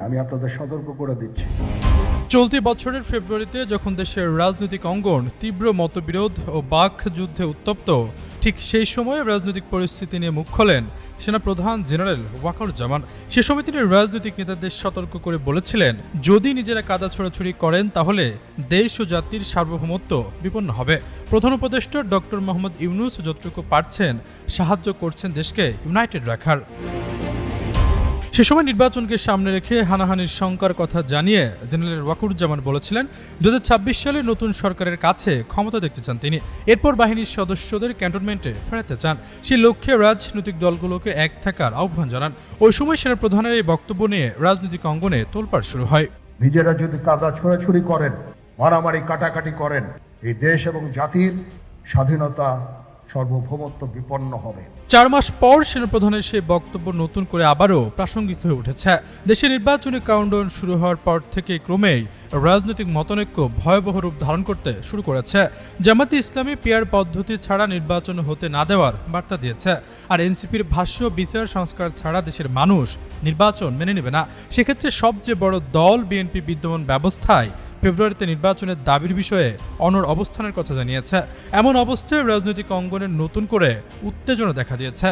আমি আপনাদের সতর্ক করে দিচ্ছি। চলতি বছরের ফেব্রুয়ারিতে যখন দেশের রাজনৈতিক অঙ্গন তীব্র মতবিরোধ ও বাকযুদ্ধে উত্তপ্ত, ঠিক সেই সময়ে রাজনৈতিক পরিস্থিতি নিয়ে মুখ খোলেন সেনাপ্রধান জেনারেল ওয়াকারুজ্জামান। সে সময় তিনি রাজনৈতিক নেতাদের সতর্ক করে বলেছিলেন, যদি নিজেরা কাদা ছোড়াছুড়ি করেন তাহলে দেশ ও জাতির সার্বভৌমত্ব বিপন্ন হবে। প্রধান উপদেষ্টা ডক্টর মোহাম্মদ ইউনূস যতটুকু পারছেন সাহায্য করছেন দেশকে ইউনাইটেড রাখার। সে সময় নির্বাচনকে সামনে রেখে হানাহানির শঙ্কার কথা জানিয়ে জেনারেল ওয়াকারুজ্জামান বলেছিলেন 2026 সালে নতুন সরকারের কাছে ক্ষমতা দেখতে চান তিনি। এরপর বাহিনীর সদস্যদের ক্যান্টনমেন্টে ফেরাতে চান। সেই লক্ষ্যে রাজনৈতিক দলগুলোকে এক থাকার আহ্বান জানান। ওই সময় সেনাপ্রধানের এই বক্তব্য নিয়ে রাজনৈতিক অঙ্গনে তোলপাড় শুরু হয়। নিজেরা যদি কাদা ছোড়াছুড়ি করেন, মারামারি কাটাকাটি করেন, এই দেশ এবং জাতির স্বাধীনতা সার্বভৌমত্ব বিপন্ন হবে। 4 মাস পর সেনাপ্রধানের সেই বক্তব্য নতুন করে আবারও প্রাসঙ্গিক হয়ে উঠেছে। দেশে নির্বাচনী কাউন্টডাউন শুরু হওয়ার পর থেকে ক্রমেই রাজনৈতিক মতানৈক্য ভয়াবহ রূপ ধারণ করতে শুরু করেছে। জামায়াতে ইসলামী পিআর পদ্ধতি ছাড়া নির্বাচন হতে না দেওয়ার বার্তা দিয়েছে। আর এনসিপির ভাষ্য, বিচার সংস্কার ছাড়া দেশের মানুষ নির্বাচন মেনে নেবে না। সেক্ষেত্রে সবচেয়ে বড় দল বিএনপি বিদ্যমান ব্যবস্থায় ফেব্রুয়ারিতে নির্বাচনের দাবির বিষয়ে অনড় অবস্থানের কথা জানিয়েছে। এমন অবস্থায় রাজনৈতিক অঙ্গনে নতুন করে উত্তেজনা দেখা দিয়েছে।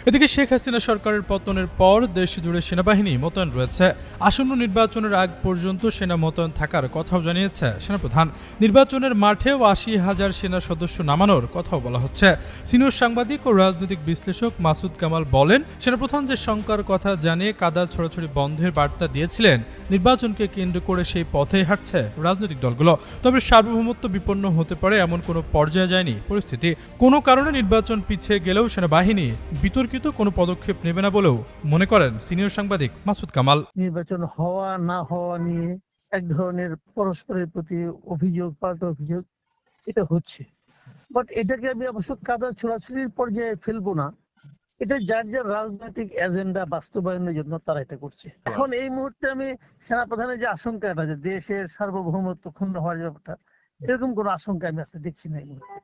এদিকে শেখ হাসিনা সরকারের পতনের পর দেশ জুড়ে সেনাবাহিনী মোতায়েন রয়েছে। আসন্ন নির্বাচনের আগ পর্যন্ত সেনা মোতায়েন থাকার কথাও জানিয়েছে সেনাপ্রধান। নির্বাচনের মাঠেও 80,000 সেনা সদস্য নামানোর কথাও বলা হচ্ছে। সিনিয়র সাংবাদিক ও রাজনৈতিক বিশ্লেষক মাসুদ কামাল বলেন, সেনাপ্রধান যে শঙ্কার কথা জানিয়ে কাদা ছোড়াছুড়ি বন্ধের বার্তা দিয়েছিলেন, নির্বাচনকে কেন্দ্র করে সেই পথেই হাঁটছে রাজনৈতিক দলগুলো। তবে সার্বভৌমত্ব বিপন্ন হতে পারে এমন কোনো পর্যায়ে যায়নি পরিস্থিতি। কোনো কারণে নির্বাচন পিছিয়ে গেলেও সেনাবাহিনী বিতর্কিত কোনো পদক্ষেপ নেবে না বলেও মনে করেন সিনিয়র সাংবাদিক মাসুদ কামাল। নির্বাচন হওয়া না হওয়া নিয়ে এক ধরনের পরস্পরের প্রতি অভিযোগ, পাল্টা অভিযোগ এটা হচ্ছে, বাট এটাকে আমি অবশ্য কাদা ছোড়াছুড়ির পর্যায়ে ফেলবো না। এটা যার যার রাজনৈতিক এজেন্ডা বাস্তবায়নের জন্য তারা এটা করছে। এখন এই মুহূর্তে আমি সেনাপ্রধানের যে আশঙ্কাটা, যে দেশের সার্বভৌমত্ব ক্ষুণ্ণ হওয়ার ব্যাপারটা, এরকম কোনো আশঙ্কা আমি আসলে দেখছি না এই মুহূর্তে।